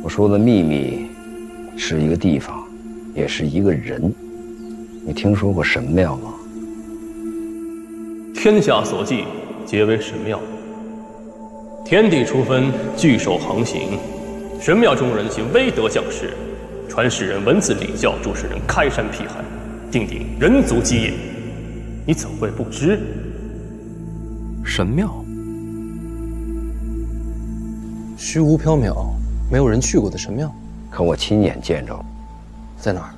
我说的秘密是一个地方，也是一个人。你听说过神庙吗？天下所祭，皆为神庙。天地初分，聚首横行。神庙中人行威德降世，传世人文字礼教，主持人开山辟海，定人族基业。你怎会不知？神庙，虚无缥缈，没有人去过的神庙。可我亲眼见着，在哪儿？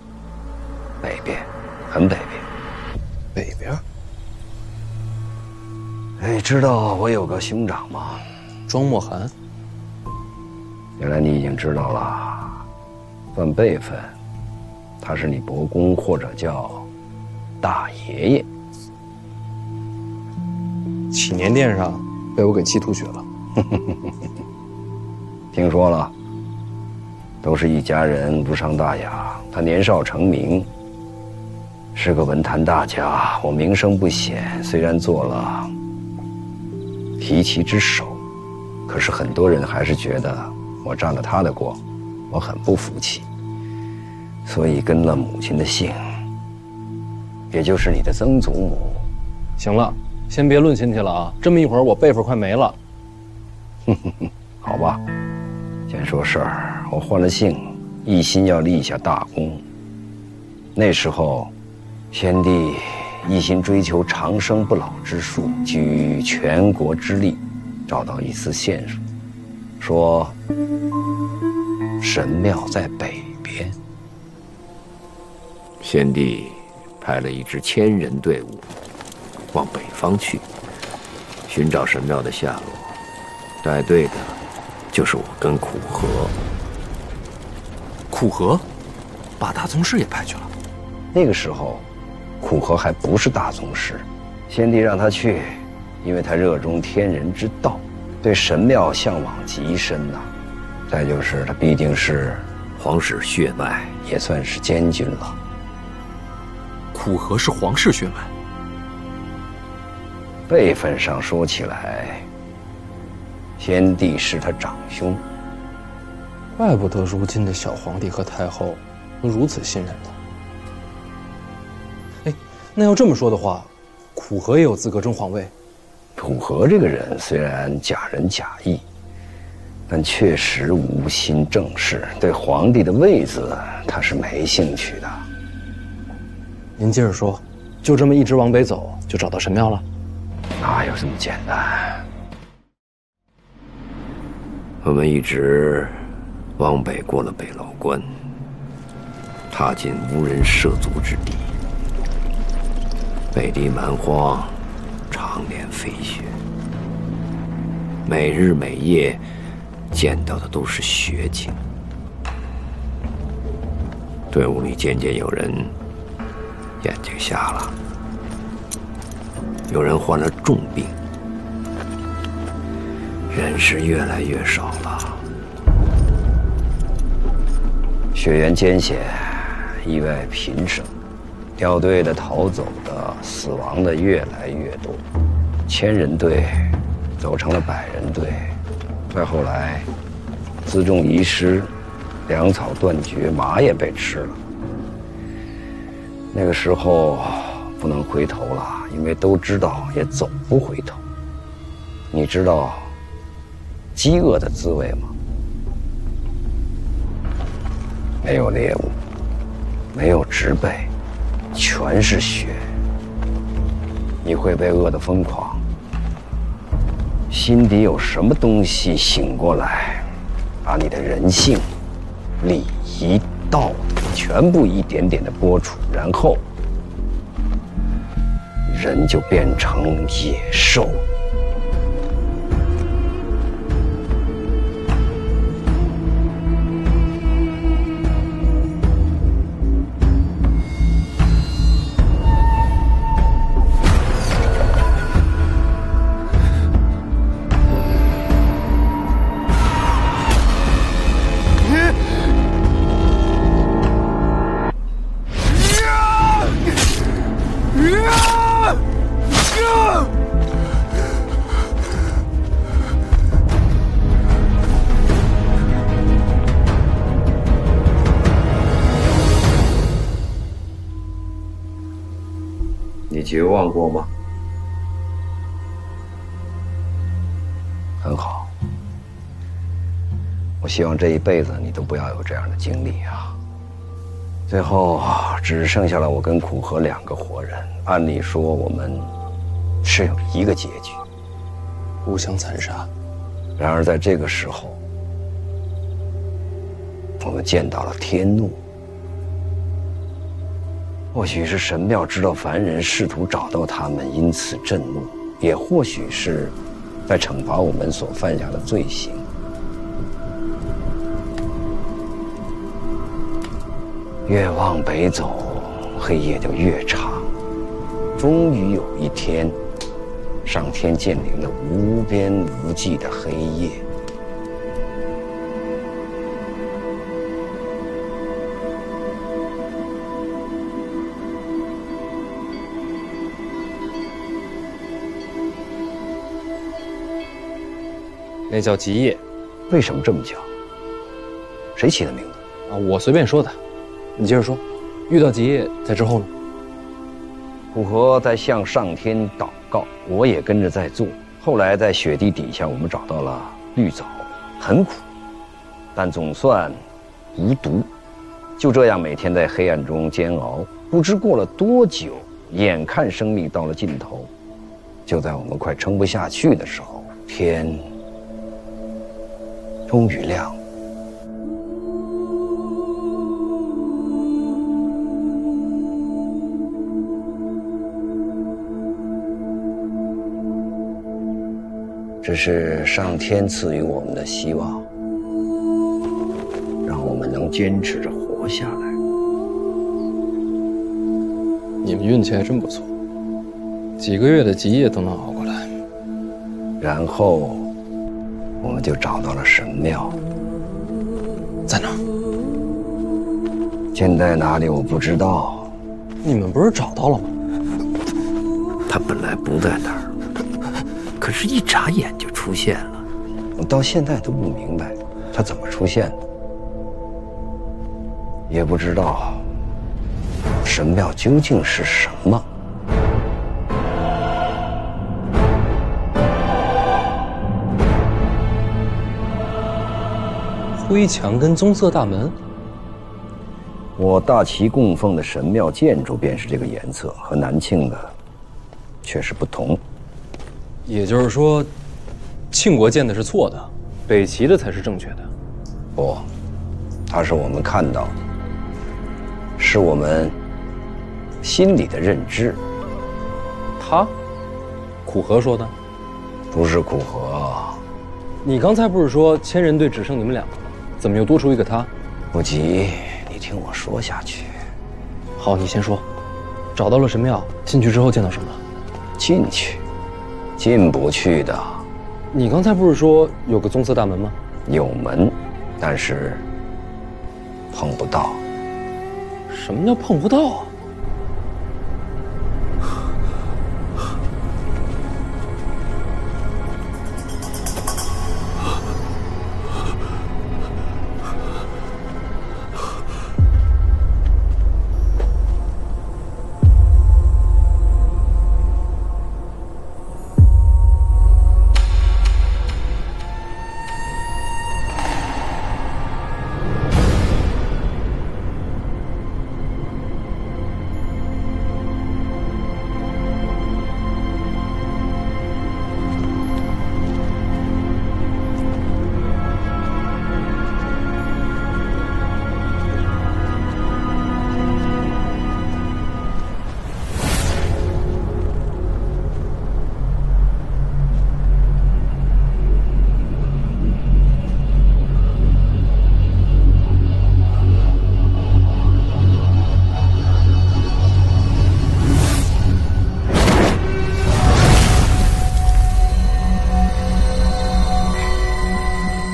北边，很北边。北边。哎，知道我有个兄长吗？庄莫寒。原来你已经知道了。算辈分，他是你伯公，或者叫大爷爷。祈年殿上被我给气吐血了。听说了，都是一家人，无伤大雅。他年少成名，是个文坛大家。我名声不显，虽然做了提旗之首，可是很多人还是觉得我占了他的光，我很不服气，所以跟了母亲的姓，也就是你的曾祖母。行了，先别论亲戚了啊！这么一会儿，我辈分快没了。好吧，先说事儿。我换了姓，一心要立下大功。那时候，先帝一心追求长生不老之术，举全国之力，找到一丝线索，说神庙在北边。先帝派了一支1000人队伍往北方去，寻找神庙的下落。带队的就是我跟苦荷。苦荷，把大宗师也派去了。那个时候，苦荷还不是大宗师，先帝让他去，因为他热衷天人之道，对神庙向往极深呐。再就是他毕竟是皇室血脉，也算是监军了。苦荷是皇室血脉，辈分上说起来，先帝是他长兄。怪不得如今的小皇帝和太后能如此信任他。哎，那要这么说的话，苦荷也有资格争皇位。苦荷这个人虽然假仁假义，但确实无心正事，对皇帝的位子他是没兴趣的。您接着说，就这么一直往北走，就找到神庙了？哪有这么简单？我们一直往北过了北牢关，踏进无人涉足之地。北地蛮荒，常年飞雪，每日每夜见到的都是雪景。队伍里渐渐有人眼睛瞎了，有人患了重病，人是越来越少了。血缘艰险，意外频生，掉队的、逃走的、死亡的越来越多，1000人队走成了100人队，再后来，辎重遗失，粮草断绝，马也被吃了。那个时候不能回头了，因为都知道也走不回头。你知道饥饿的滋味吗？没有猎物，没有植被，全是雪。你会被饿得疯狂，心底有什么东西醒过来，把你的人性、礼仪、道德全部一点点的剥除，然后人就变成野兽。绝望过吗？很好。我希望这一辈子你都不要有这样的经历啊。最后只剩下了我跟苦荷2个活人，按理说我们是有一个结局，互相残杀。然而在这个时候，我们见到了天怒。或许是神庙知道凡人试图找到他们，因此震怒；也或许是在惩罚我们所犯下的罪行。越往北走，黑夜就越长。终于有一天，上天降临了无边无际的黑夜。那叫极夜。为什么这么叫？谁起的名字？啊，我随便说的。你接着说，遇到极夜在之后呢？苦荷在向上天祷告，我也跟着在做。后来在雪地底下，我们找到了绿藻，很苦，但总算无毒。就这样每天在黑暗中煎熬，不知过了多久，眼看生命到了尽头。就在我们快撑不下去的时候，天终于亮了。这是上天赐予我们的希望，让我们能坚持着活下来。你们运气还真不错，几个月的极夜都能熬过来。然后，我们就找到了神庙，在哪儿？建在哪里我不知道。你们不是找到了吗？他本来不在那儿。可是，一眨眼就出现了。我到现在都不明白，他怎么出现的，也不知道神庙究竟是什么。灰墙跟棕色大门。我大齐供奉的神庙建筑便是这个颜色，和南庆的确实不同。也就是说，庆国建的是错的，北齐的才是正确的。不，它是我们看到的，是我们心里的认知。他，苦荷说的？不是苦荷。你刚才不是说千人队只剩你们2个吗？怎么又多出一个他？不急，你听我说下去。好，你先说。找到了神庙，进去之后见到什么了？进去。进不去的。你刚才不是说有个棕色大门吗？有门，但是碰不到。什么叫碰不到啊？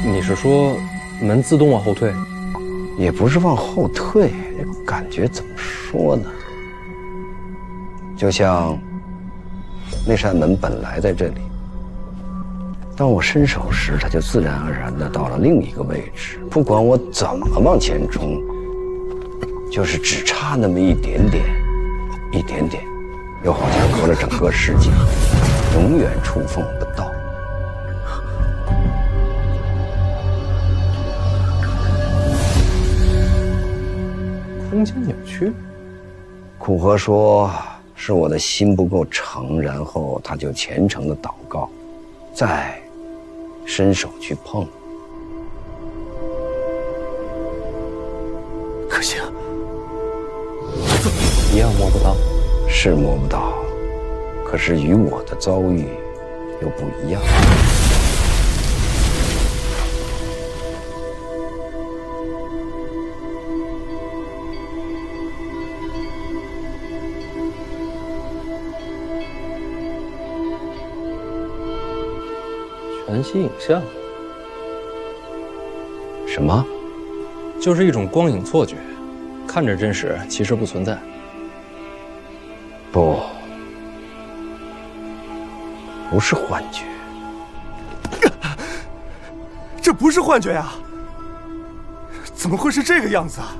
你是说门自动往后退？也不是往后退，这个感觉怎么说呢？就像那扇门本来在这里，当我伸手时，它就自然而然地到了另一个位置。不管我怎么往前冲，就是只差那么一点点，一点点，又好像隔了整个世界，永远触碰不到。空间扭曲？苦荷说是我的心不够诚，然后他就虔诚的祷告，再伸手去碰。可惜啊，一样摸不到。是摸不到，可是与我的遭遇又不一样。全息影像？什么？就是一种光影错觉，看着真实，其实不存在。不是幻觉。这不是幻觉呀！怎么会是这个样子啊？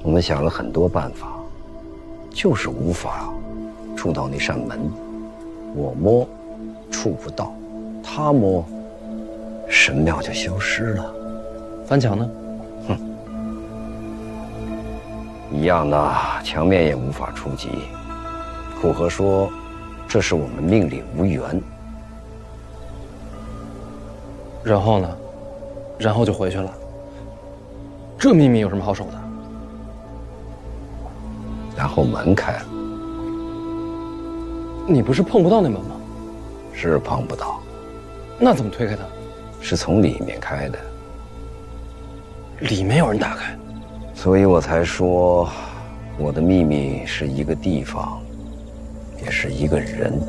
我们想了很多办法，就是无法触到那扇门。我摸，触不到；他摸，神庙就消失了。翻墙呢？一样的，墙面也无法触及。苦荷说，这是我们命里无缘。然后呢？然后就回去了。这秘密有什么好守的？然后门开了。你不是碰不到那门吗？是碰不到。那怎么推开它？是从里面开的。里面有人打开。所以我才说，我的秘密是一个地方，也是一个人。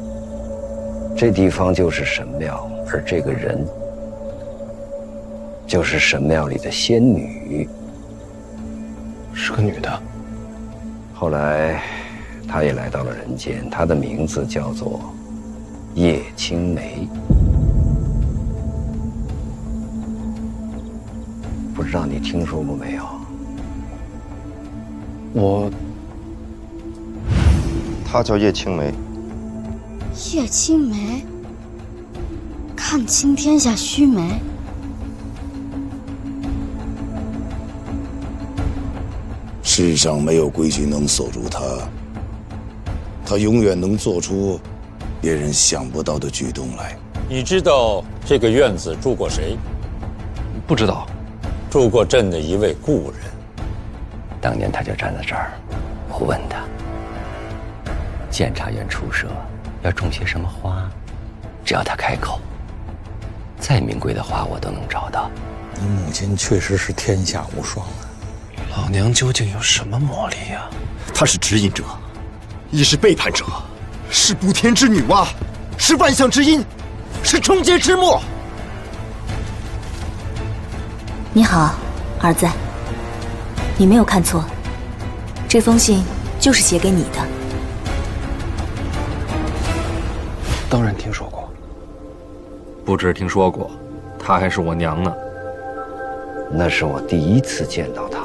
这地方就是神庙，而这个人就是神庙里的仙女。是个女的。后来，她也来到了人间，她的名字叫做叶青梅。不知道你听说过没有？她叫叶青梅。叶青梅，看清天下须眉。世上没有规矩能锁住她，她永远能做出别人想不到的举动来。你知道这个院子住过谁？不知道。住过朕的一位故人。当年他就站在这儿，我问他，监察院出舍要种些什么花，只要他开口，再名贵的花我都能找到。你母亲确实是天下无双啊！老娘究竟有什么魔力呀？她是指引者，亦是背叛者，是补天之女娲，是万象之阴，是终结之末。你好，儿子，你没有看错，这封信就是写给你的。当然听说过。不止听说过，她还是我娘呢。那是我第一次见到她。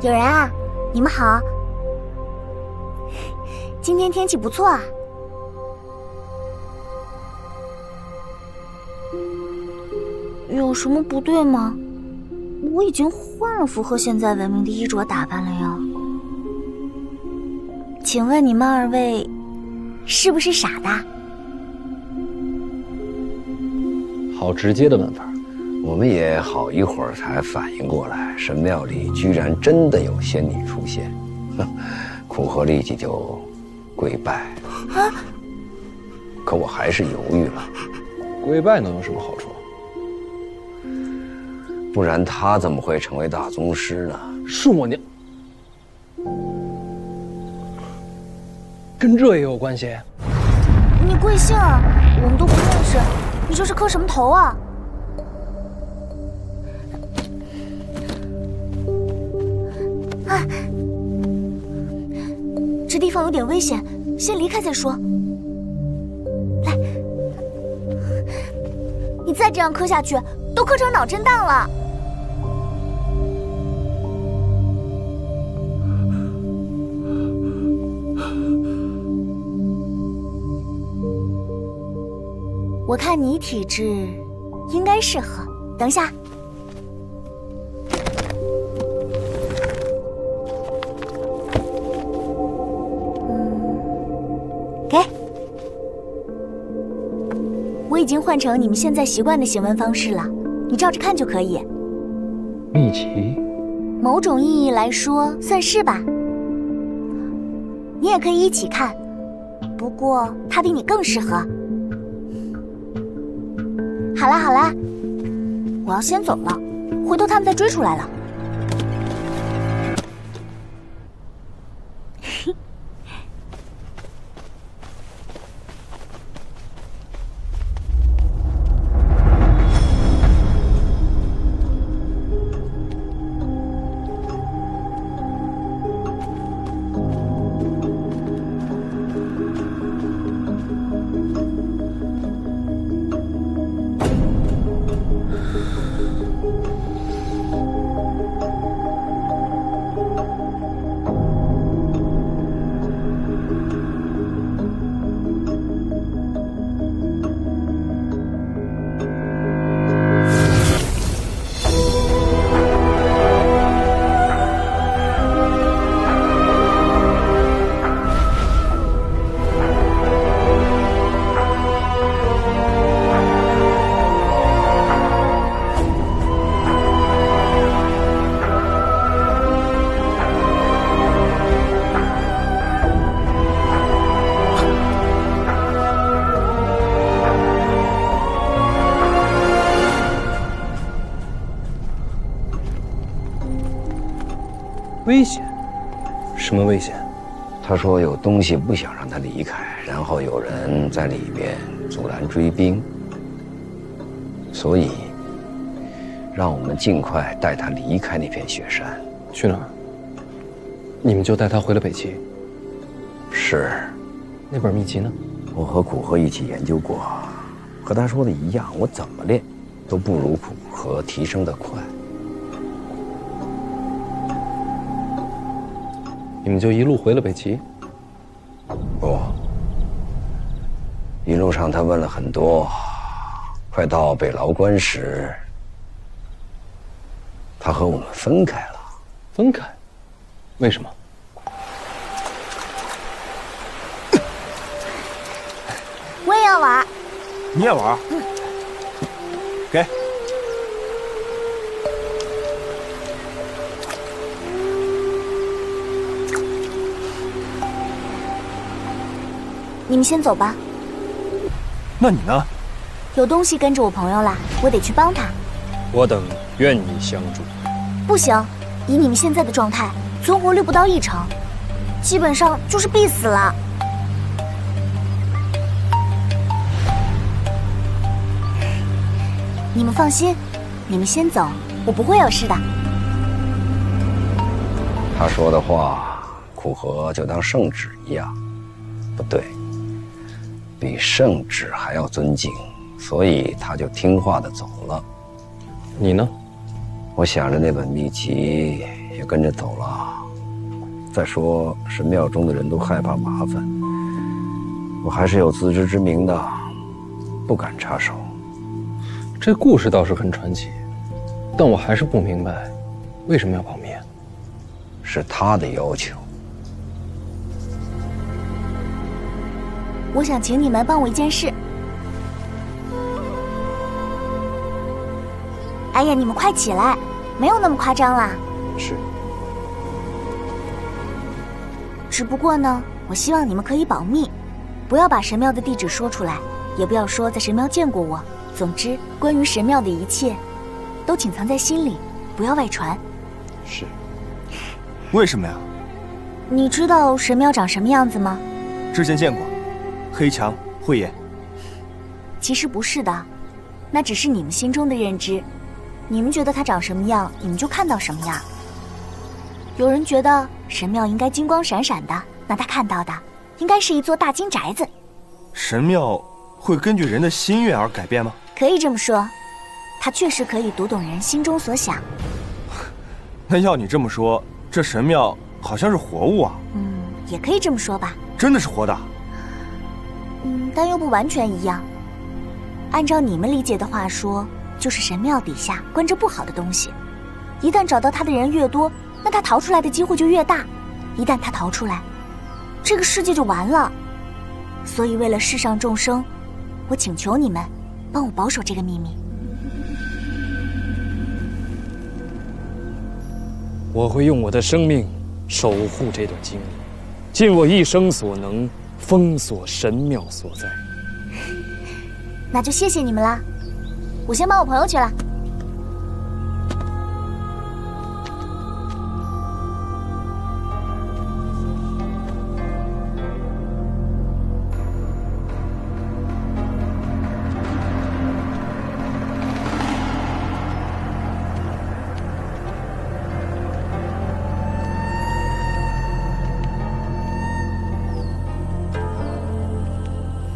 有人啊，你们好。今天天气不错啊。有什么不对吗？我已经换了符合现在文明的衣着打扮了呀。请问你们二位是不是傻的？好直接的问法。我们也好一会儿才反应过来，神庙里居然真的有仙女出现，苦荷立即就跪拜。啊！可我还是犹豫了。跪拜能有什么好处？不然他怎么会成为大宗师呢？是我娘，跟这也有关系？你贵姓啊？我们都不认识，你这是磕什么头啊？啊，这地方有点危险，先离开再说。来，你再这样磕下去，都磕成脑震荡了。我看你体质应该适合。等一下。给。我已经换成你们现在习惯的行文方式了，你照着看就可以。秘籍？某种意义来说算是吧。你也可以一起看，不过它比你更适合。好啦好啦，我要先走了，回头他们再追出来了。危险？什么危险？他说有东西不想让他离开，然后有人在里面阻拦追兵，所以让我们尽快带他离开那片雪山。去哪儿？你们就带他回了北齐？是。那本秘籍呢？我和苦荷一起研究过，和他说的一样，我怎么练都不如苦荷提升得快。你们就一路回了北齐？不，一路上他问了很多，快到北牢关时，他和我们分开了。分开？为什么？我也要玩。你也玩？嗯。给。你们先走吧。那你呢？有东西跟着我朋友啦，我得去帮他。我等愿意相助。不行，以你们现在的状态，存活率不到1成，基本上就是必死了。你们放心，你们先走，我不会有事的。他说的话，苦荷就当圣旨一样。不对，比圣旨还要尊敬，所以他就听话的走了。你呢？我想着那本秘籍也跟着走了。再说神庙中的人都害怕麻烦，我还是有自知之明的，不敢插手。这故事倒是很传奇，但我还是不明白，为什么要保密？是他的要求。我想请你们帮我一件事。哎呀，你们快起来，没有那么夸张啦。是。只不过呢，我希望你们可以保密，不要把神庙的地址说出来，也不要说在神庙见过我。总之，关于神庙的一切，都请藏在心里，不要外传。是。为什么呀？你知道神庙长什么样子吗？之前见过，黑墙慧眼。其实不是的，那只是你们心中的认知。你们觉得它长什么样，你们就看到什么样。有人觉得神庙应该金光闪闪的，那他看到的应该是一座大金宅子。神庙会根据人的心愿而改变吗？可以这么说，它确实可以读懂人心中所想。那要你这么说，这神庙好像是活物啊。也可以这么说吧。真的是活的？但又不完全一样。按照你们理解的话说，就是神庙底下关着不好的东西，一旦找到他的人越多，那他逃出来的机会就越大。一旦他逃出来，这个世界就完了。所以为了世上众生，我请求你们帮我保守这个秘密。我会用我的生命守护这段经历，尽我一生所能，封锁神庙所在。那就谢谢你们啦，我先帮我朋友去了。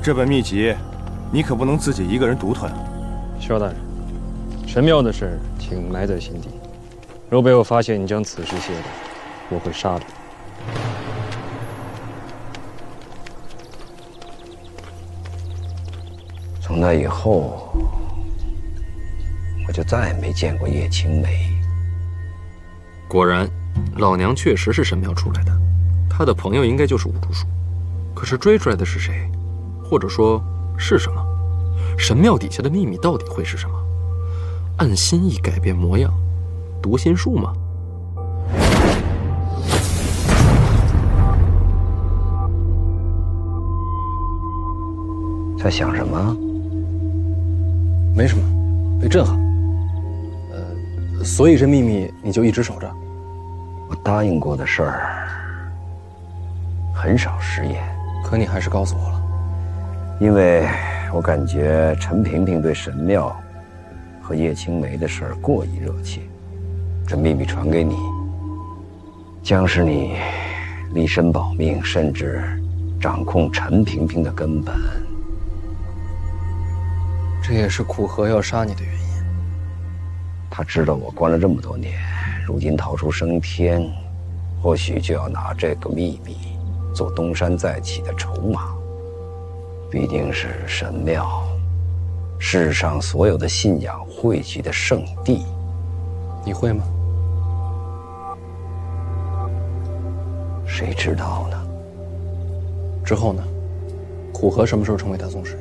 这本秘籍，你可不能自己一个人独吞。萧大人，神庙的事请埋在心底。若被我发现你将此事泄露，我会杀了你。从那以后，我就再也没见过叶青梅。果然，老娘确实是神庙出来的，她的朋友应该就是五竹叔。可是追出来的是谁？或者说是什么？神庙底下的秘密到底会是什么？按心意改变模样，读心术吗？在想什么？没什么，被震撼。所以这秘密你就一直守着？我答应过的事儿，很少食言。可你还是告诉我了。因为我感觉陈萍萍对神庙和叶青梅的事儿过于热切，这秘密传给你，将是你立身保命，甚至掌控陈萍萍的根本。这也是苦荷要杀你的原因。他知道我关了这么多年，如今逃出升天，或许就要拿这个秘密做东山再起的筹码。必定是神庙，世上所有的信仰汇聚的圣地。你会吗？谁知道呢？之后呢？苦荷什么时候成为大宗师？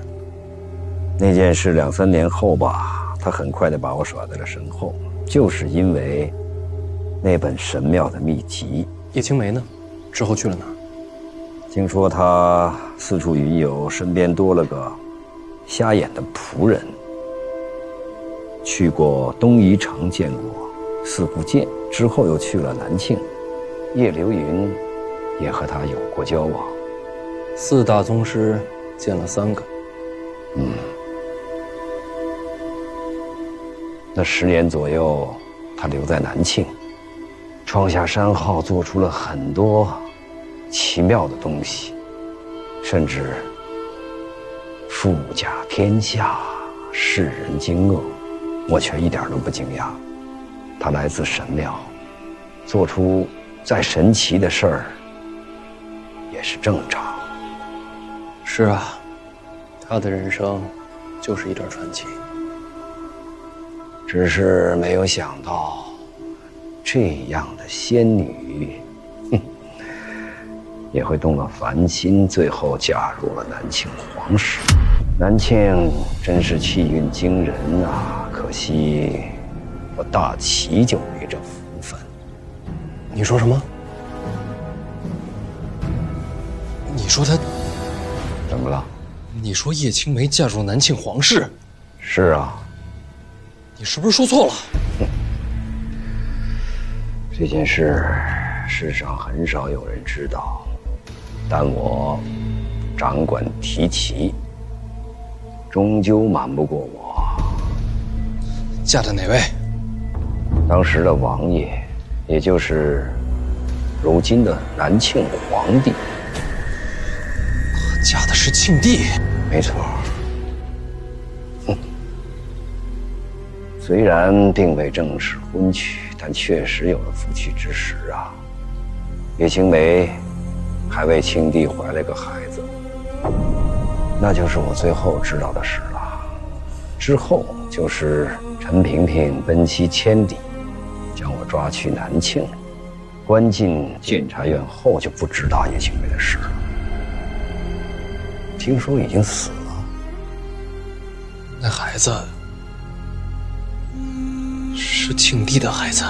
那件事2、3年后吧，他很快地把我甩在了身后，就是因为那本神庙的秘籍。叶青梅呢？之后去了哪儿？听说他四处云游，身边多了个瞎眼的仆人。去过东夷城见过四顾剑，之后又去了南庆。叶流云也和他有过交往。4大宗师见了3个。那10年左右，他留在南庆，创下山号，做出了很多奇妙的东西，甚至富甲天下，世人惊愕，我却一点都不惊讶。他来自神庙，做出再神奇的事儿也是正常。是啊，他的人生就是一段传奇。只是没有想到，这样的仙女，也会动了凡心，最后嫁入了南庆皇室。南庆真是气运惊人啊！可惜我大齐就没这福分。你说什么？你说他怎么了？你说叶青梅嫁入南庆皇室？是啊。你是不是说错了？这件事世上很少有人知道，但我掌管提旗，终究瞒不过我。嫁的哪位？当时的王爷，也就是如今的南庆皇帝。嫁的是庆帝？没错。虽然并未正式婚娶，但确实有了夫妻之实啊。叶青梅还为庆帝怀了个孩子，那就是我最后知道的事了。之后就是陈萍萍奔袭千里，将我抓去南庆，关进监察院后，就不知道叶青梅的事了。听说已经死了。那孩子是庆帝的孩子？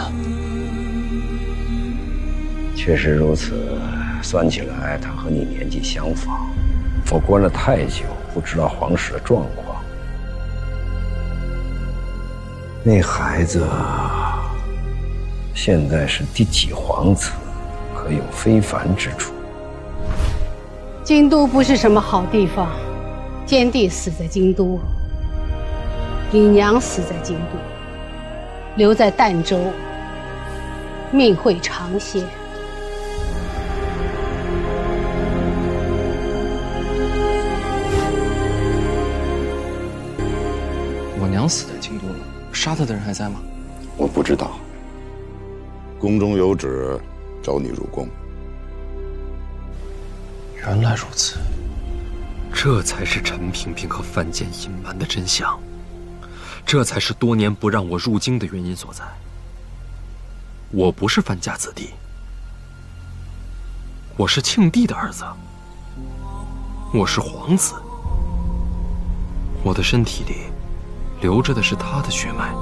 确实如此，算起来他和你年纪相仿。我关了太久，不知道皇室的状况。那孩子现在是第几皇子，可有非凡之处？京都不是什么好地方，奸帝死在京都，李娘死在京都，留在儋州，命会长些。我娘死在京都了，杀她的人还在吗？我不知道。宫中有旨，召你入宫。原来如此，这才是陈萍萍和范建隐瞒的真相，这才是多年不让我入京的原因所在。我不是范家子弟，我是庆帝的儿子，我是皇子，我的身体里流着的是他的血脉。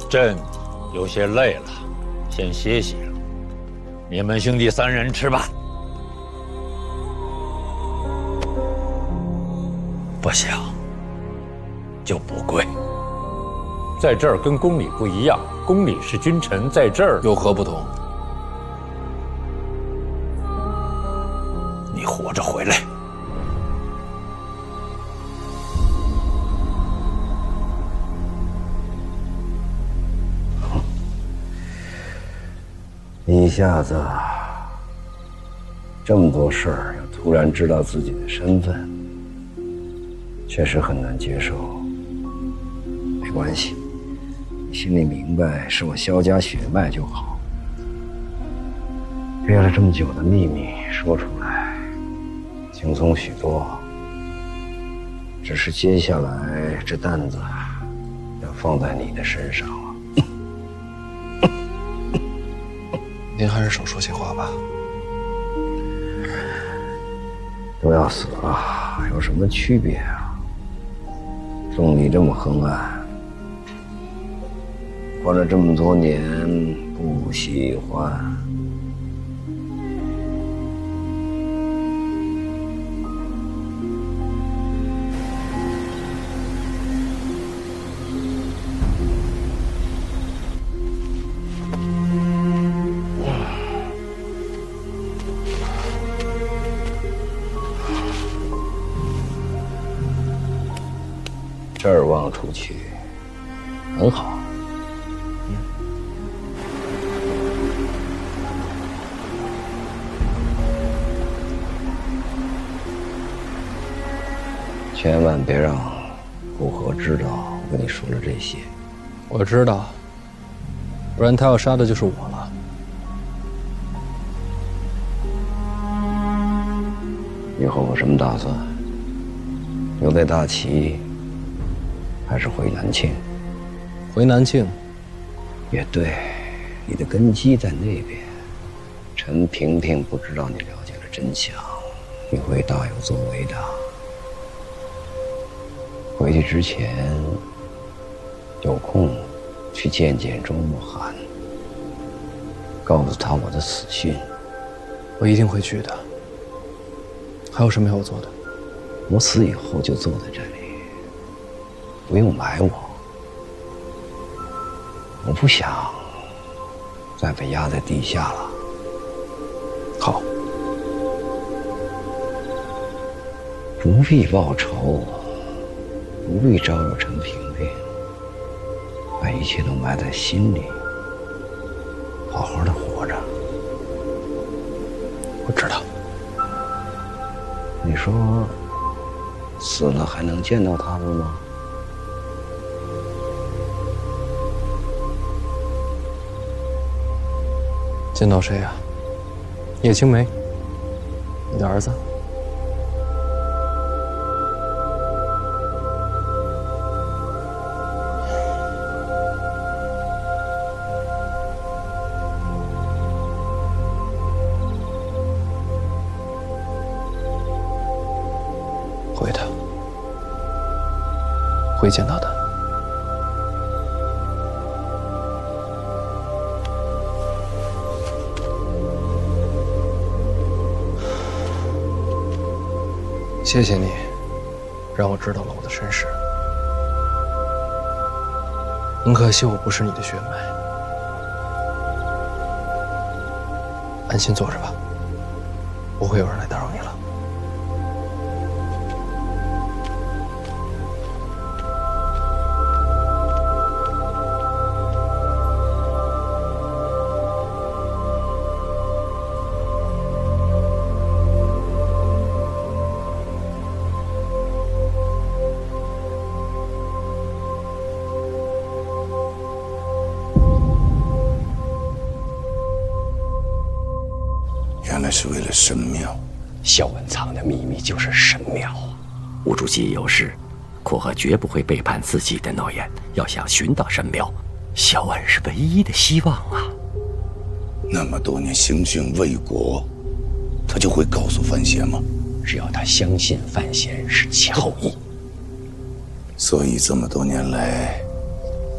朕有些累了，先歇息了。你们兄弟三人吃吧。不想就不跪。在这儿跟宫里不一样，宫里是君臣，在这儿有何不同？你活着回来。一下子这么多事儿，又突然知道自己的身份，确实很难接受。没关系，你心里明白是我萧家血脉就好。憋了这么久的秘密说出来，轻松许多。只是接下来这担子要放在你的身上了。您还是少说些话吧。都要死了，有什么区别啊？纵你这么横案，关了这么多年，不喜欢。这儿望出去很好。千万别让顾河知道我跟你说了这些。我知道，不然他要杀的就是我了。以后有什么打算？留在大齐，还是回南庆？回南庆。也对，你的根基在那边。陈萍萍不知道你了解了真相，你会大有作为的。回去之前，有空去见见周慕寒，告诉他我的死讯。我一定会去的。还有什么要我做的？我死以后就坐在这里，不用埋我。我不想再被压在地下了。好，不必报仇，不必招惹陈萍萍，把一切都埋在心里，好好的活着。我知道。你说死了还能见到他们吗？见到谁呀？叶青梅，你的儿子。会的，会见到的。谢谢你，让我知道了我的身世。很可惜我不是你的血脉，安心坐着吧，不会有人来打扰你了。原来是为了神庙。萧文藏的秘密就是神庙啊！吴主席有事，阔和绝不会背叛自己的诺言。要想寻到神庙，萧文是唯一的希望啊！那么多年行训为国，他就会告诉范闲吗？只要他相信范闲是其后裔，所以这么多年来，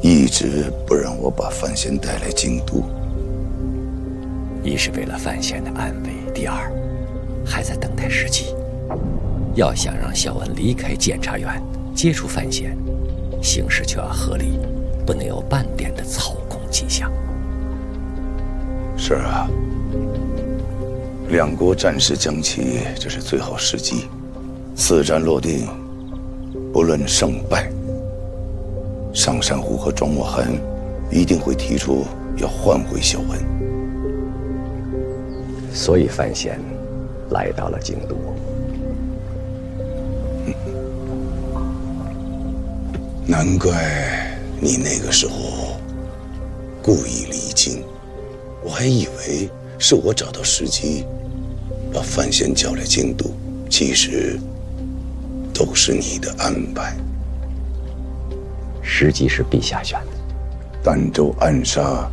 一直不让我把范闲带来京都。一是为了范闲的安危，第二，还在等待时机。要想让萧文离开监察院，接触范闲，行事就要合理，不能有半点的操控迹象。是啊，两国战事将起，这是最好时机。四战落定，不论胜败，上山虎和庄墨寒一定会提出要换回萧文。所以范闲来到了京都。难怪你那个时候故意离京，我还以为是我找到时机把范闲叫来京都，其实都是你的安排。时机是陛下选的，儋州暗杀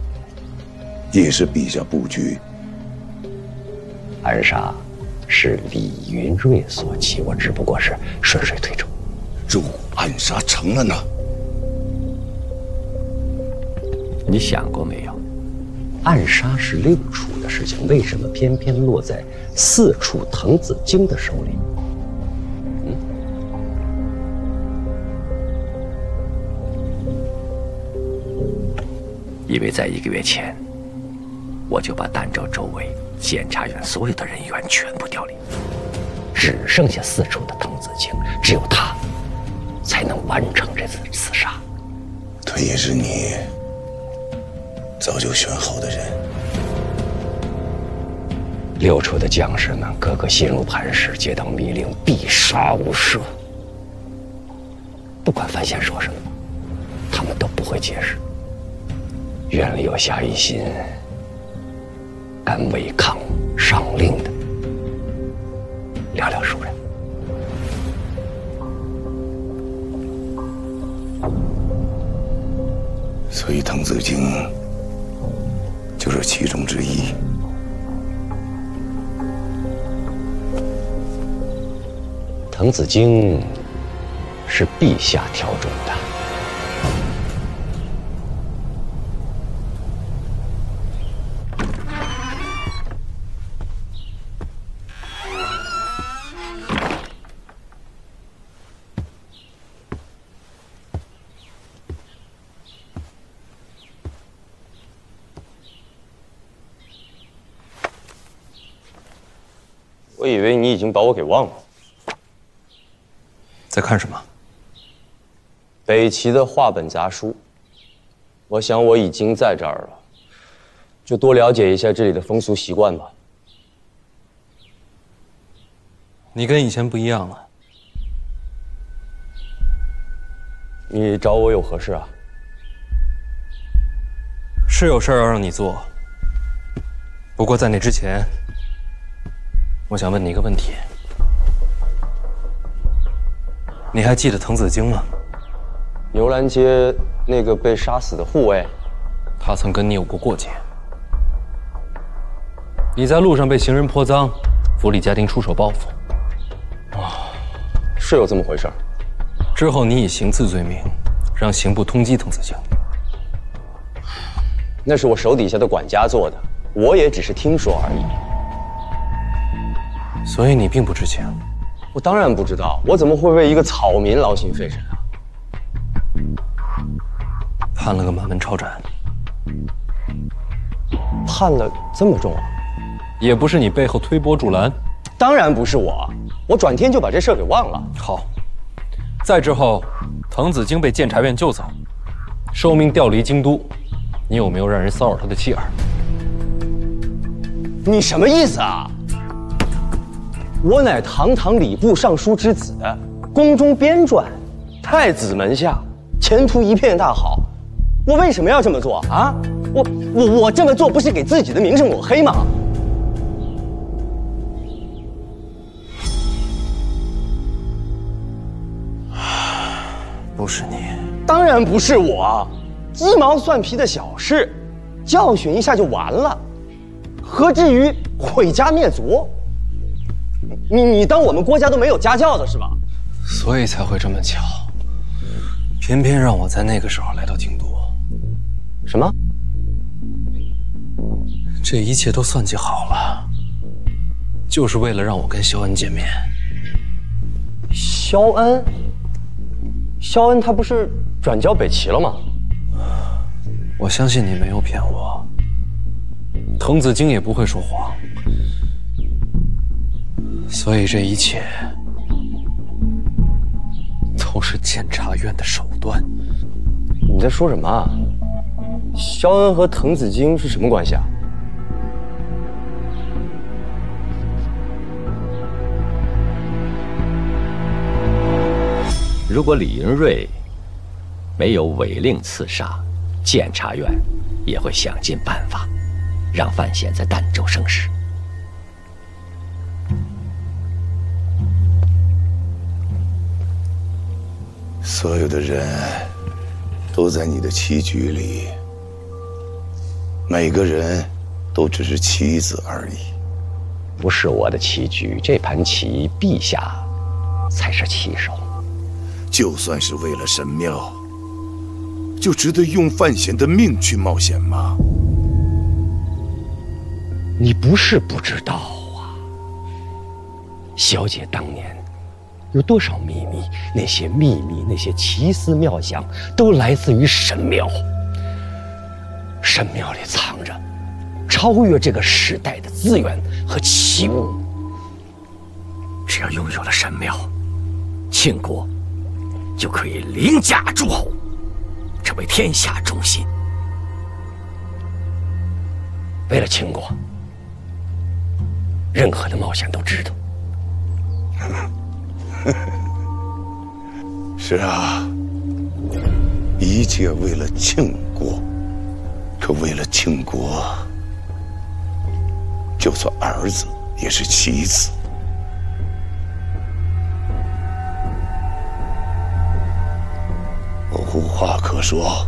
也是陛下布局。暗杀是李云瑞所起，我只不过是顺水推舟。如果暗杀成了呢？你想过没有？暗杀是6处的事情，为什么偏偏落在4处滕子京的手里？因为在1个月前，我就把儋州周围监察院所有的人员全部调离，只剩下4处的滕子京，只有他才能完成这次刺杀。他也是你早就选好的人。6处的将士们个个心如磐石，接到密令必杀无赦。不管范闲说什么，他们都不会解释。愿留下一心敢违抗上令的寥寥数人。所以滕子京就是其中之一。滕子京是陛下挑准的。我以为你已经把我给忘了。在看什么？北齐的话本杂书。我想我已经在这儿了，就多了解一下这里的风俗习惯吧。你跟以前不一样了。你找我有何事啊？是有事儿要让你做，不过在那之前，我想问你一个问题：你还记得滕子京吗？牛栏街那个被杀死的护卫，他曾跟你有过过节。你在路上被行人泼脏，府里家丁出手报复。是有这么回事儿。之后你以行刺罪名，让刑部通缉滕子京。那是我手底下的管家做的，我也只是听说而已。所以你并不知情。我当然不知道，我怎么会为一个草民劳心费神啊？判了个满门抄斩。判了这么重啊？也不是你背后推波助澜。当然不是我，我转天就把这事儿给忘了。好，再之后，滕子京被监察院救走，受命调离京都，你有没有让人骚扰他的妻儿？你什么意思啊？我乃堂堂礼部尚书之子，宫中编撰，太子门下，前途一片大好。我为什么要这么做啊？我这么做不是给自己的名声抹黑吗？不是你，当然不是我，鸡毛蒜皮的小事，教训一下就完了，何至于毁家灭族？你当我们郭家都没有家教的是吧？所以才会这么巧，偏偏让我在那个时候来到京都。什么？这一切都算计好了，就是为了让我跟萧恩见面。萧恩？萧恩他不是转交北齐了吗？我相信你没有骗我，滕子京也不会说谎，所以这一切都是监察院的手段。你在说什么啊？萧恩和滕子京是什么关系啊？如果李云瑞没有违令刺杀，监察院也会想尽办法让范闲在儋州生事。所有的人都在你的棋局里，每个人都只是棋子而已。不是我的棋局，这盘棋陛下才是棋手。就算是为了神庙，就值得用范闲的命去冒险吗？你不是不知道啊，小姐当年有多少秘密，那些秘密，那些奇思妙想，都来自于神庙。神庙里藏着超越这个时代的资源和奇物。只要拥有了神庙，庆国就可以凌驾诸侯，成为天下中心。为了庆国，任何的冒险都值得。是啊，一切为了庆国。可为了庆国，就算儿子也是棋子。我无话可说。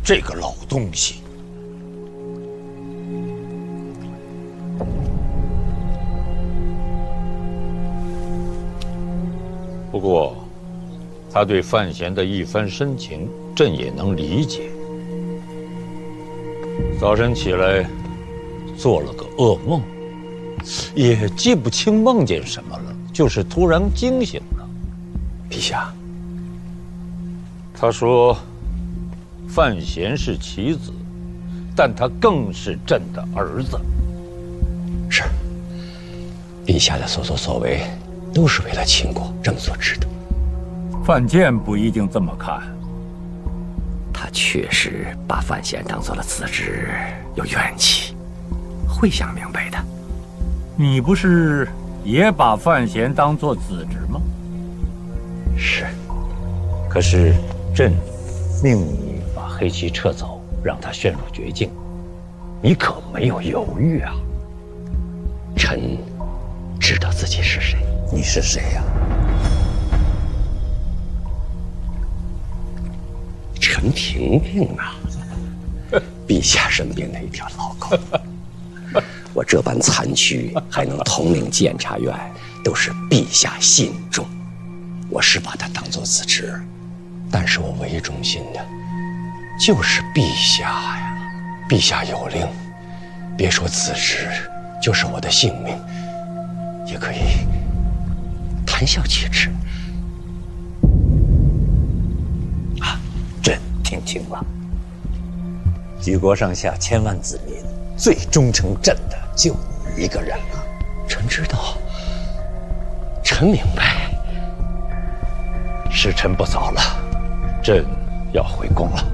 这个老东西。不过，他对范闲的一番深情，朕也能理解。早晨起来，做了个噩梦，也记不清梦见什么了，就是突然惊醒了。陛下，他说，范闲是棋子，但他更是朕的儿子。是，陛下的所作所为都是为了秦国，朕所知的。范建不一定这么看。他确实把范闲当做了子侄，有怨气，会想明白的。你不是也把范闲当作子侄吗？是。可是朕命你把黑棋撤走，让他陷入绝境，你可没有犹豫啊。臣知道自己是谁。你是谁呀？陈萍萍啊，陛下身边的一条老狗。我这般残躯还能统领监察院，都是陛下信重。我是把他当做子侄，但是我唯一忠心的，就是陛下呀。陛下有令，别说子侄，就是我的性命，也可以谈笑且吃。朕听清了，举国上下千万子民，最忠诚朕的就你一个人了。臣知道，臣明白。时辰不早了，朕要回宫了。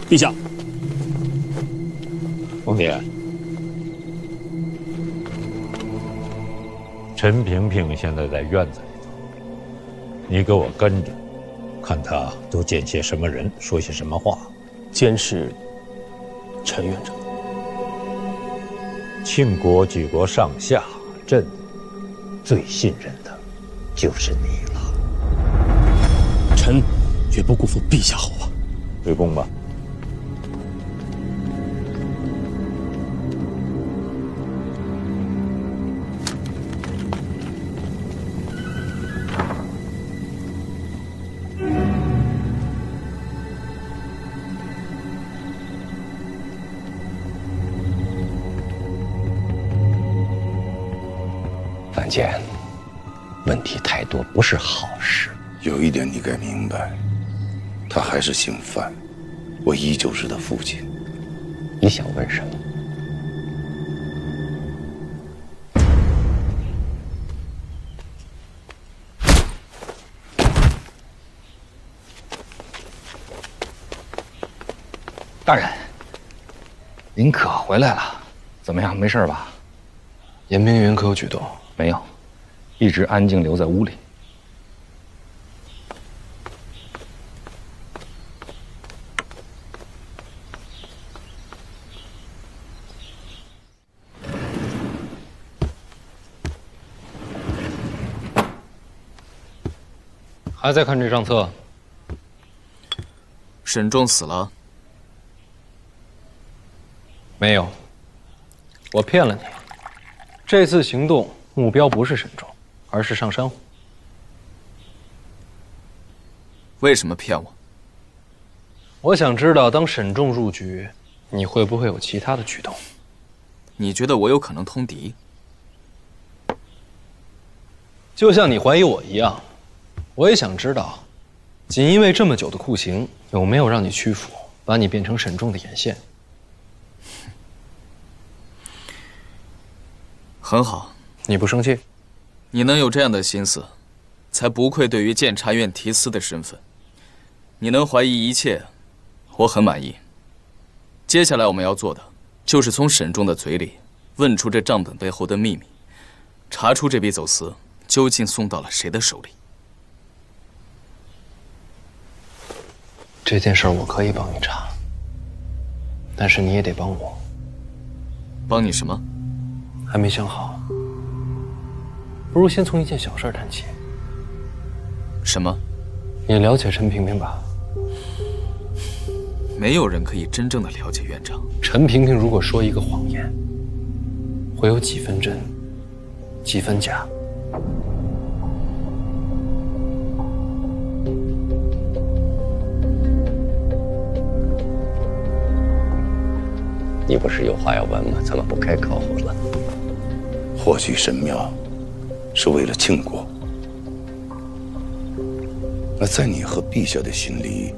陛下，凤典，陈萍萍现在在院子里头，你给我跟着，看他都见些什么人，说些什么话。监视陈院长。庆国举国上下，朕最信任的就是你了。臣绝不辜负陛下厚望。回宫吧。范建，问题太多不是好事。有一点你该明白，他还是姓范，我依旧是他父亲。你想问什么？大人，您可回来了，怎么样？没事吧？严冰云可有举动？没有，一直安静留在屋里。还在看这张册？沈仲死了？没有，我骗了你。这次行动目标不是沈仲，而是上山虎。为什么骗我？我想知道，当沈仲入局，你会不会有其他的举动？你觉得我有可能通敌？就像你怀疑我一样，我也想知道，仅因为这么久的酷刑，有没有让你屈服，把你变成沈仲的眼线？很好，你不生气？你能有这样的心思，才不愧对于监察院提司的身份。你能怀疑一切，我很满意。接下来我们要做的，就是从沈仲的嘴里问出这账本背后的秘密，查出这笔走私究竟送到了谁的手里。这件事我可以帮你查，但是你也得帮我。帮你什么？还没想好。不如先从一件小事谈起。什么？你了解陈萍萍吧？没有人可以真正的了解院长。陈萍萍如果说一个谎言，会有几分真，几分假。你不是有话要问吗？怎么不开口了？或许神庙是为了庆国，那在你和陛下的心里，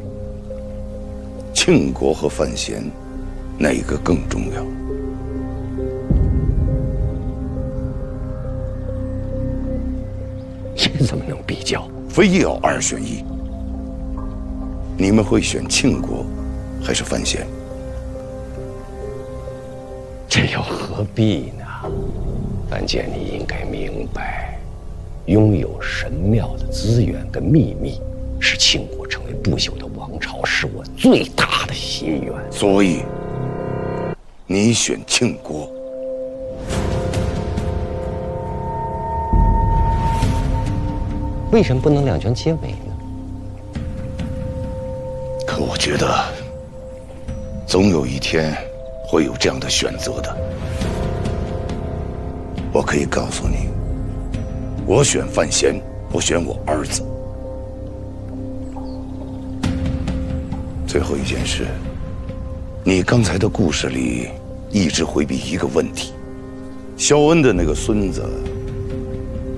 庆国和范闲，哪一个更重要？这怎么能比较？非要二选一，你们会选庆国还是范闲？这又何必呢？范建，你应该明白，拥有神庙的资源跟秘密，使庆国成为不朽的王朝，是我最大的心愿。所以，你选庆国。为什么不能两全其美呢？可我觉得，总有一天会有这样的选择的。我可以告诉你，我选范闲，不选我儿子。最后一件事，你刚才的故事里一直回避一个问题：肖恩的那个孙子，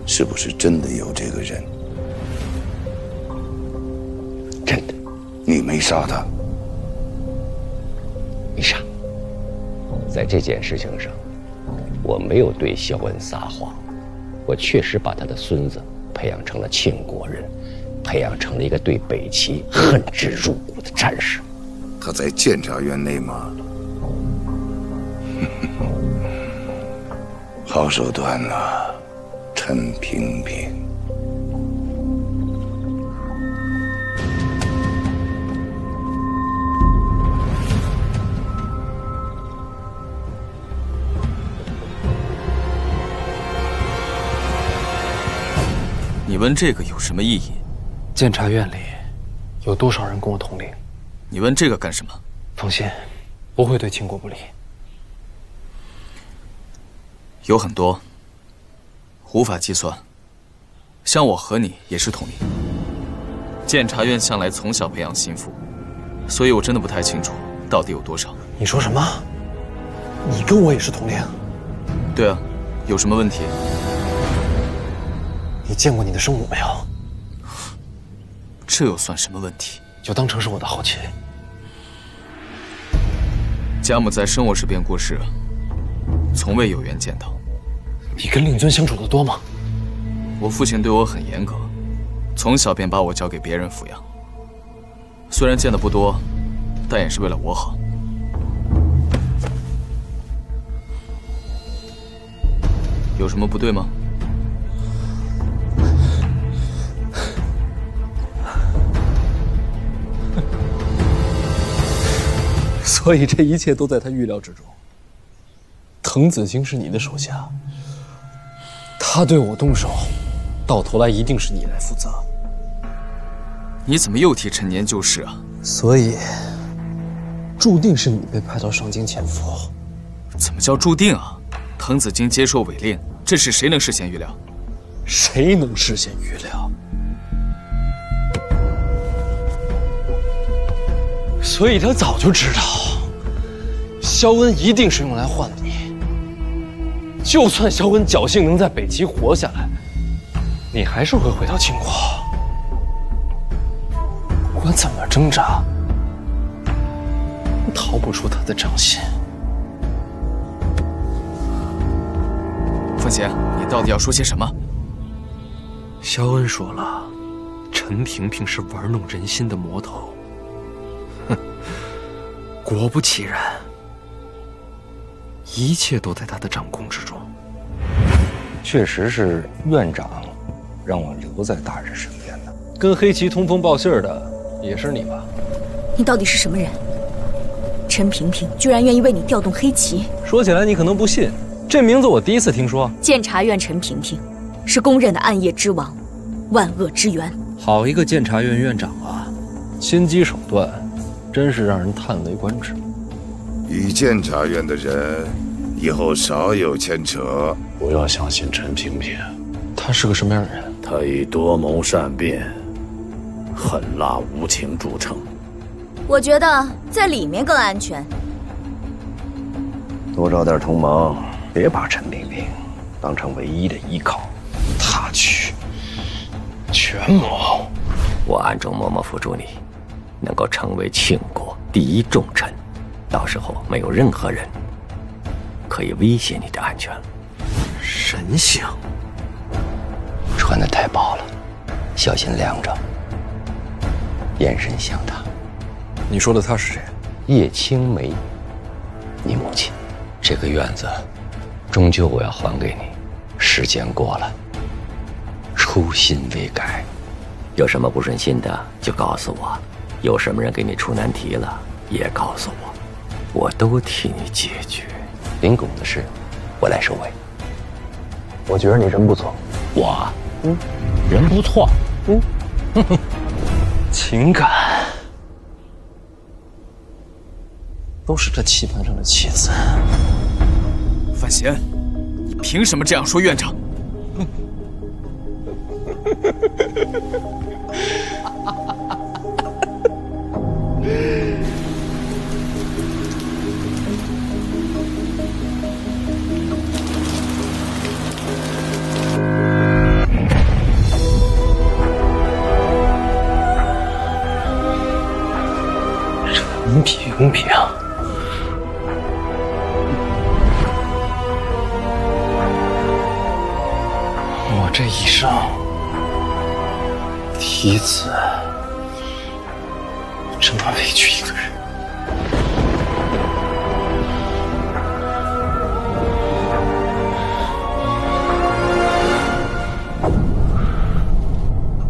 是不是真的有这个人？真的。你没杀他？没杀。在这件事情上，我没有对肖恩撒谎，我确实把他的孙子培养成了庆国人，培养成了一个对北齐恨之入骨的战士。他在监察院内吗？好手段啊，陈萍萍。你问这个有什么意义？监察院里有多少人跟我同龄？你问这个干什么？放心，不会对庆国不利。有很多，无法计算。像我和你也是同龄。监察院向来从小培养心腹，所以我真的不太清楚到底有多少。你说什么？你跟我也是同龄？对啊，有什么问题？你见过你的生母没有？这又算什么问题？就当成是我的好奇。家母在生我时便过世了，从未有缘见到。你跟令尊相处得多吗？我父亲对我很严格，从小便把我交给别人抚养。虽然见得不多，但也是为了我好。有什么不对吗？所以这一切都在他预料之中。滕子京是你的手下，他对我动手，到头来一定是你来负责。你怎么又提陈年旧事啊？所以，注定是你被派到上京潜伏。怎么叫注定啊？滕子京接受伪令，这事谁能事先预料？谁能事先预料？所以他早就知道，萧恩一定是用来换你。就算萧恩侥幸能在北齐活下来，你还是会回到秦国。不管怎么挣扎，都逃不出他的掌心。范闲，你到底要说些什么？萧恩说了，陈萍萍是玩弄人心的魔头。哼，果不其然，一切都在他的掌控之中。确实是院长让我留在大人身边的。跟黑旗通风报信的也是你吧？你到底是什么人？陈萍萍居然愿意为你调动黑旗？说起来你可能不信，这名字我第一次听说。监察院陈萍萍是公认的暗夜之王，万恶之源。好一个监察院院长啊，心机手段真是让人叹为观止。与监察院的人以后少有牵扯。不要相信陈萍萍，他是个什么样的人？他以多谋善变、狠辣无情著称。我觉得在里面更安全。多找点同盟，别把陈萍萍当成唯一的依靠。他去权谋，我暗中默默辅助你，能够成为庆国第一重臣，到时候没有任何人可以威胁你的安全了。神像穿得太薄了，小心凉着。眼神像他。你说的他是谁？叶青梅，你母亲。这个院子，终究我要还给你。时间过了，初心未改。有什么不顺心的就告诉我，有什么人给你出难题了也告诉我，我都替你解决。林拱的事，我来收尾。我觉得你人不错。我，人不错。情感都是这棋盘上的棋子。范闲，你凭什么这样说院长？陈萍萍，我这一生第一次这么委屈一个人。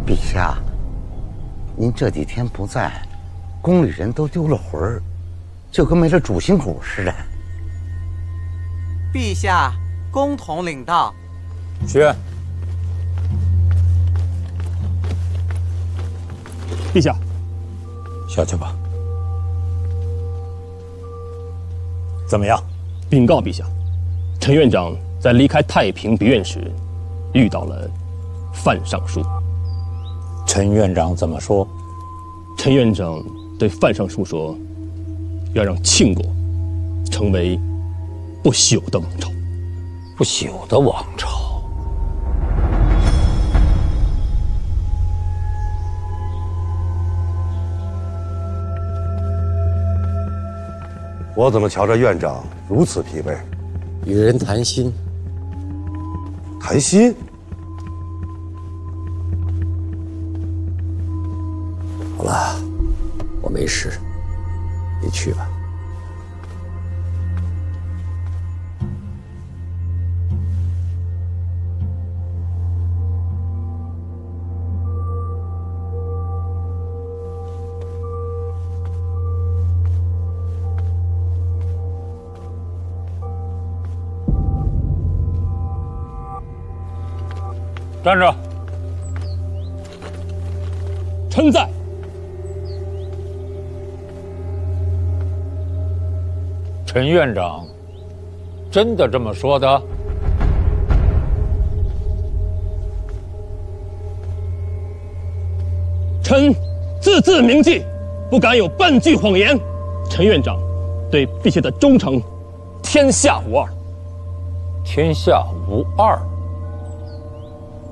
陛下，您这几天不在，宫里人都丢了魂儿，就跟没了主心骨似的。陛下，公统领到。去。陛下，下去吧。怎么样？禀告陛下，陈院长在离开太平别院时，遇到了范尚书。陈院长怎么说？陈院长对范尚书说，要让庆国成为不朽的王朝。不朽的王朝。我怎么瞧着院长如此疲惫？与人谈心。谈心？好了，我没事，你去吧。站着。臣在。陈院长真的这么说的？臣字字铭记，不敢有半句谎言。陈院长对陛下的忠诚，天下无二。天下无二？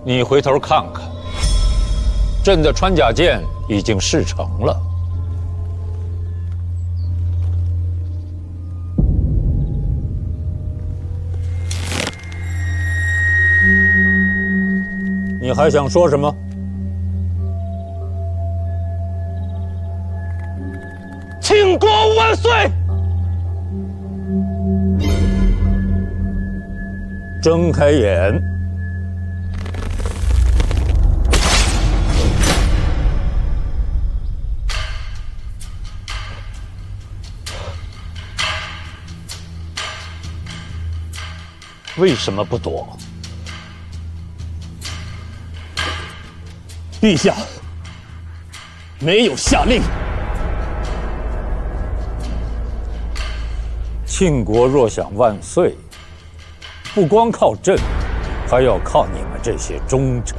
你回头看看，朕的穿甲舰已经事成了。你还想说什么？庆国万岁！睁开眼。为什么不躲？陛下没有下令。庆国若想万岁，不光靠朕，还要靠你们这些忠臣。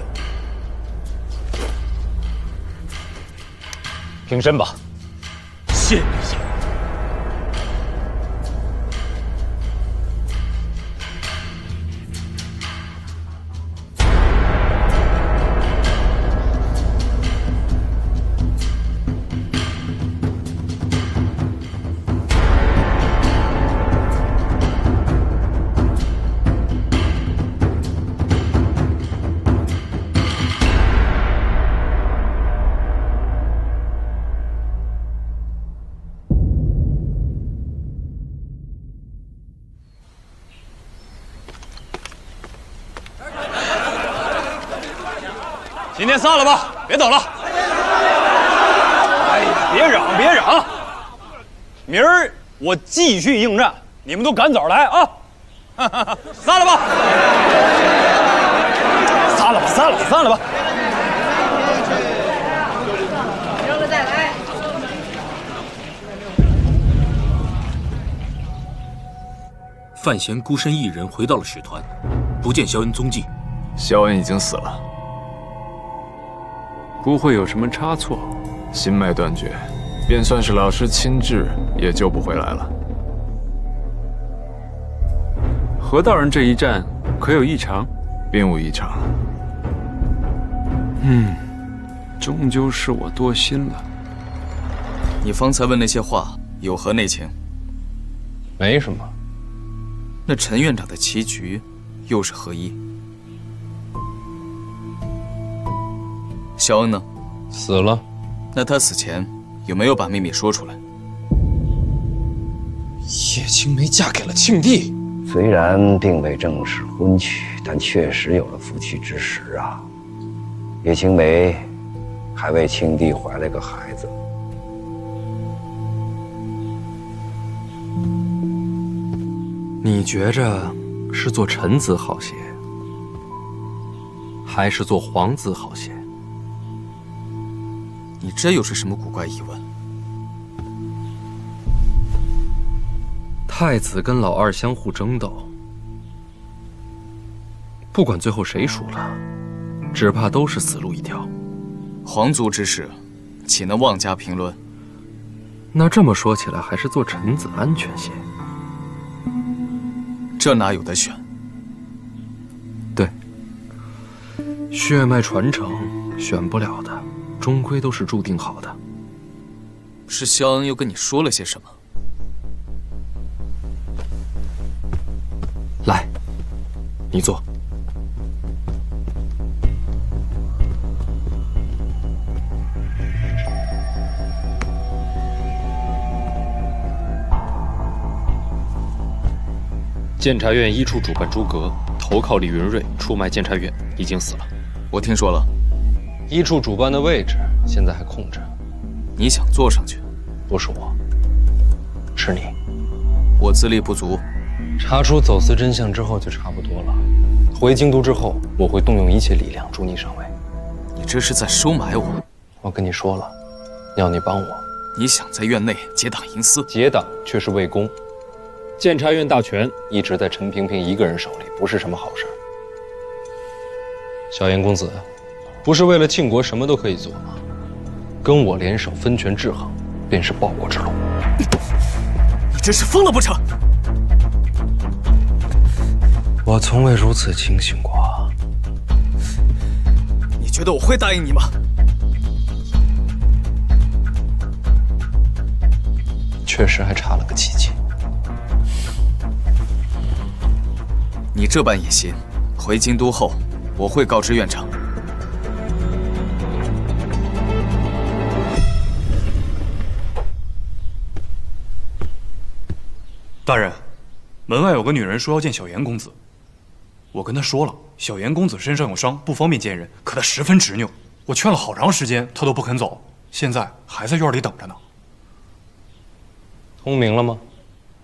平身吧。谢陛下。今天散了吧，别走了。哎呀，别嚷别嚷，明儿我继续应战，你们都赶早来啊！散了吧，散了吧，散了吧，散了吧。明儿再来。范闲孤身一人回到了使团，不见萧恩踪迹。萧恩已经死了。不会有什么差错，心脉断绝，便算是老师亲治，也救不回来了。何大人这一战可有异常？并无异常。终究是我多心了。你方才问那些话有何内情？没什么。那陈院长的棋局又是何意？萧恩呢？死了。那他死前有没有把秘密说出来？叶青梅嫁给了庆帝，虽然并未正式婚娶，但确实有了夫妻之实啊。叶青梅还为庆帝怀了个孩子。你觉着是做臣子好些，还是做皇子好些？你这又是什么古怪疑问？太子跟老二相互争斗，不管最后谁输了，只怕都是死路一条。皇族之事，岂能妄加评论？那这么说起来，还是做臣子安全些。这哪有得选？对，血脉传承选不了的。终归都是注定好的。是萧恩又跟你说了些什么？来，你坐。监察院一处主办诸葛投靠李云瑞，出卖监察院，已经死了。我听说了。一处主办的位置现在还空着，你想坐上去？不是我，是你。我资历不足，查出走私真相之后就差不多了。回京都之后，我会动用一切力量助你上位。你这是在收买我？我跟你说了，要你帮我。你想在院内结党营私？结党却是为公。监察院大权一直在陈萍萍一个人手里，不是什么好事。萧炎公子。不是为了庆国什么都可以做吗？跟我联手分权制衡，便是报国之路。你真是疯了不成？我从未如此清醒过。你觉得我会答应你吗？确实还差了个契机。你这般野心，回京都后我会告知院长。大人，门外有个女人说要见小严公子。我跟他说了，小严公子身上有伤，不方便见人，可他十分执拗，我劝了好长时间，他都不肯走，现在还在院里等着呢。通明了吗？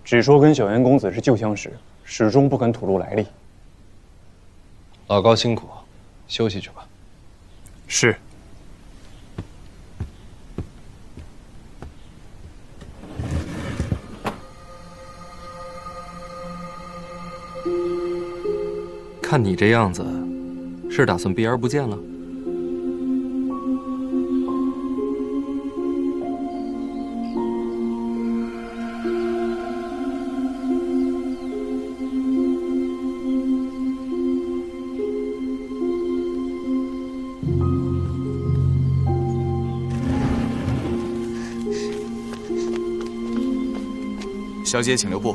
只说跟小严公子是旧相识，始终不肯吐露来历。老高辛苦，休息去吧。是。看你这样子，是打算避而不见了？小姐，请留步。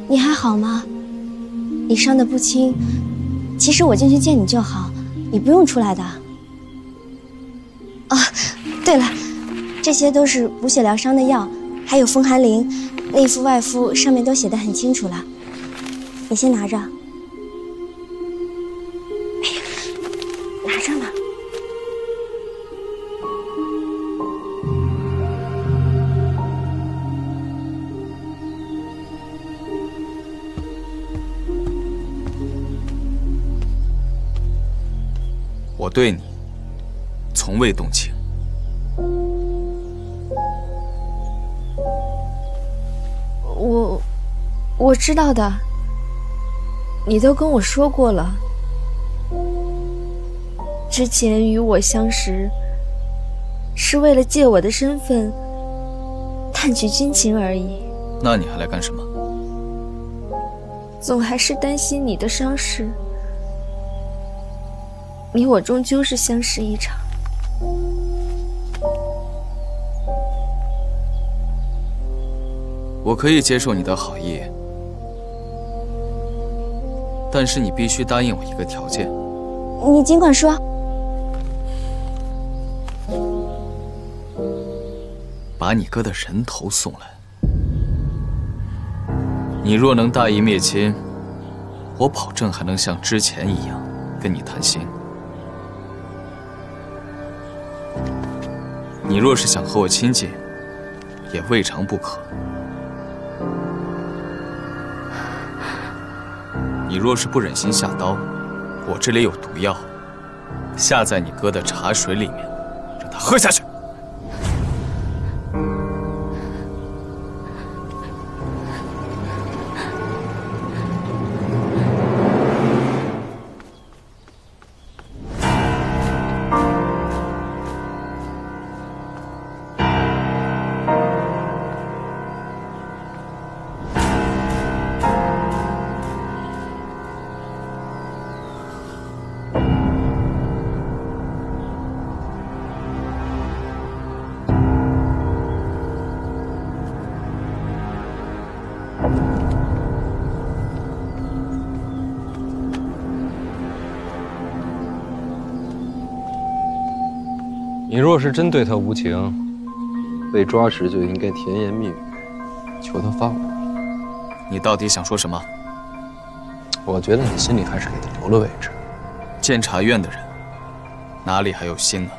你还好吗？你伤得不轻，其实我进去见你就好，你不用出来的。哦，对了，这些都是补血疗伤的药，还有风寒灵，内敷外敷上面都写得很清楚了，你先拿着。哎呀，拿着呢。我对你从未动情。我知道的，你都跟我说过了。之前与我相识，是为了借我的身份探取军情而已。那你还来干什么？总还是担心你的伤势。你我终究是相识一场。我可以接受你的好意，但是你必须答应我一个条件。你尽管说。把你哥的人头送来。你若能大义灭亲，我保证还能像之前一样跟你谈心。你若是想和我亲近，也未尝不可。你若是不忍心下刀，我这里有毒药，下在你哥的茶水里面，让他喝下去。你若是真对他无情，被抓时就应该甜言蜜语，求他放过你。你到底想说什么？我觉得你心里还是给他留了位置。监察院的人哪里还有心呢？